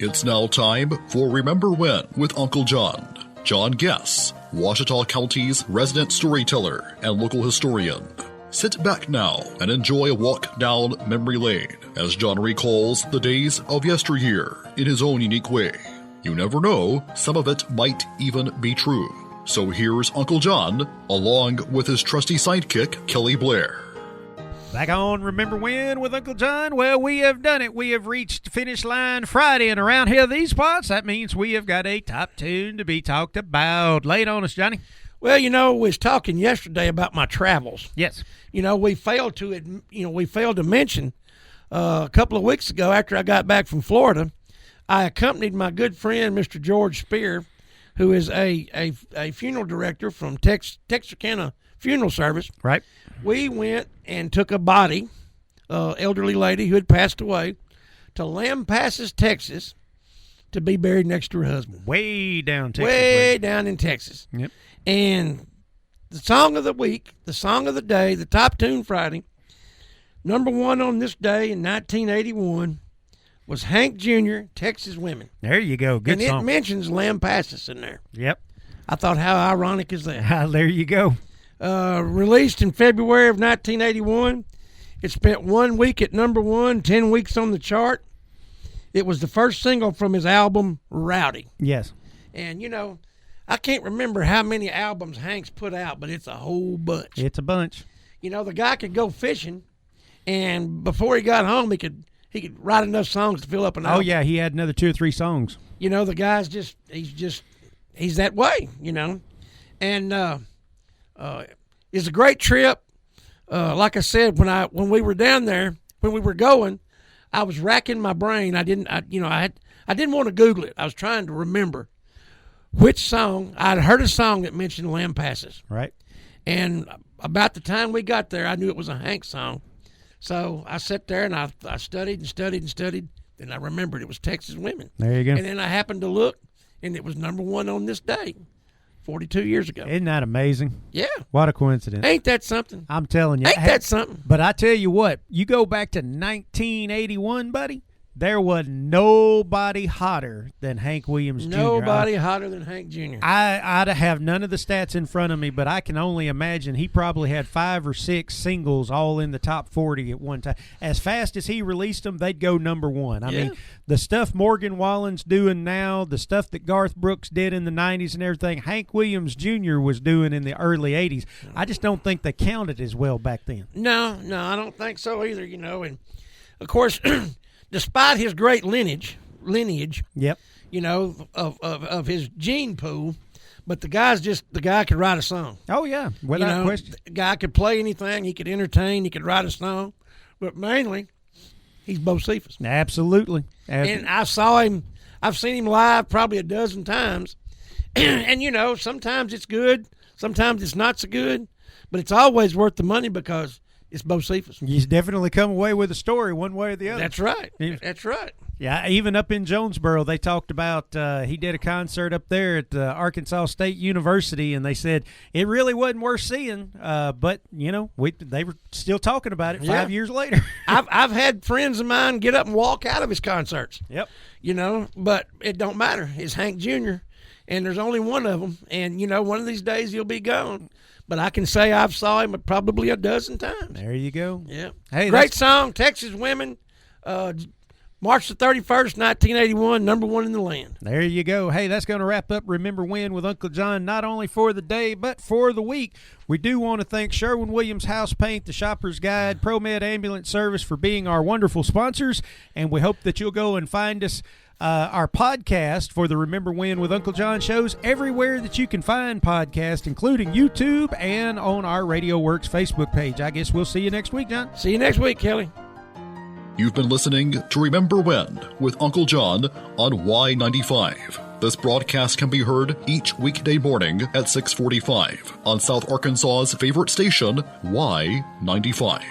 It's now time for Remember When with Uncle John. John Guess, Ouachita County's resident storyteller and local historian. Sit back now and enjoy a walk down memory lane as John recalls the days of yesteryear in his own unique way. You never know, some of it might even be true. So here's Uncle John, along with his trusty sidekick, Kelly Blair. Back on Remember When with Uncle John. Well, we have done it. We have reached the finish line Friday, and around here, these parts, that means we have got a top tune to be talked about. Lay it on us, Johnny. Well, we was talking yesterday about my travels. Yes. We failed to mention a couple of weeks ago after I got back from Florida, I accompanied my good friend, Mr. George Spear, who is a funeral director from Texarkana Funeral Service. Right. We went and took a body, elderly lady who had passed away, to Lampasas, Texas, to be buried next to her husband. Way down Texas. Way down in Texas. Yep. And the song of the week, the song of the day, the top tune Friday, number one on this day in 1981 was Hank Jr., Texas Women. There you go. Good and song. And it mentions Lampasas in there. Yep. I thought, how ironic is that? There you go. Released in February of 1981. It spent 1 week at number one, 10 weeks on the chart. It was the first single from his album, Rowdy. Yes. And, I can't remember how many albums Hank's put out, but it's a whole bunch. It's a bunch. The guy could go fishing, and before he got home, he could write enough songs to fill up an album. Oh, yeah, he had another 2 or 3 songs. The guy's he's that way, And it's a great trip. Like I said, when we were down there, when we were going, I was racking my brain. I didn't want to Google it. I was trying to remember which song. I'd heard a song that mentioned Lampasas. Right. And about the time we got there, I knew it was a Hank song. So I sat there and I studied and studied and studied. And I remembered it was Texas Women. There you go. And then I happened to look, and it was number one on this day, 42 years ago. Isn't that amazing? Yeah. What a coincidence. Ain't that something? I'm telling you. Ain't that something? But I tell you what, you go back to 1981, buddy, there was nobody hotter than Hank Williams Jr. Nobody hotter than Hank Jr. I'd have none of the stats in front of me, but I can only imagine he probably had 5 or 6 singles all in the top 40 at one time. As fast as he released them, they'd go number one. I mean, the stuff Morgan Wallen's doing now, the stuff that Garth Brooks did in the 90s and everything, Hank Williams Jr. was doing in the early 80s. I just don't think they counted as well back then. No, I don't think so either, And, of course, despite his great lineage, yep, of his gene pool, but the guy could write a song. Oh yeah, without question. The guy could play anything. He could entertain. He could write a song, but mainly, he's Bocephus. Absolutely. And I've seen him live probably a dozen times, and sometimes it's good, sometimes it's not so good, but it's always worth the money because it's Bocephus. He's definitely come away with a story one way or the other. That's right. That's right. Yeah, even up in Jonesboro, they talked about he did a concert up there at Arkansas State University, and they said it really wasn't worth seeing, but, they were still talking about it 5 years later. I've had friends of mine get up and walk out of his concerts. Yep. But it don't matter. It's Hank Jr., and there's only one of them, and, one of these days he'll be gone. But I can say I've saw him probably a dozen times. There you go. Yeah. Hey, great song, Texas Women, March the 31st, 1981, number one in the land. There you go. Hey, that's going to wrap up Remember When with Uncle John, not only for the day, but for the week. We do want to thank Sherwin-Williams House Paint, The Shopper's Guide, ProMed Ambulance Service for being our wonderful sponsors, and we hope that you'll go and find us our podcast for the Remember When with Uncle John shows everywhere that you can find podcasts, including YouTube and on our Radio Works Facebook page. I guess we'll see you next week, John. See you next week, Kelly. You've been listening to Remember When with Uncle John on Y95. This broadcast can be heard each weekday morning at 6:45 on South Arkansas's favorite station, Y95.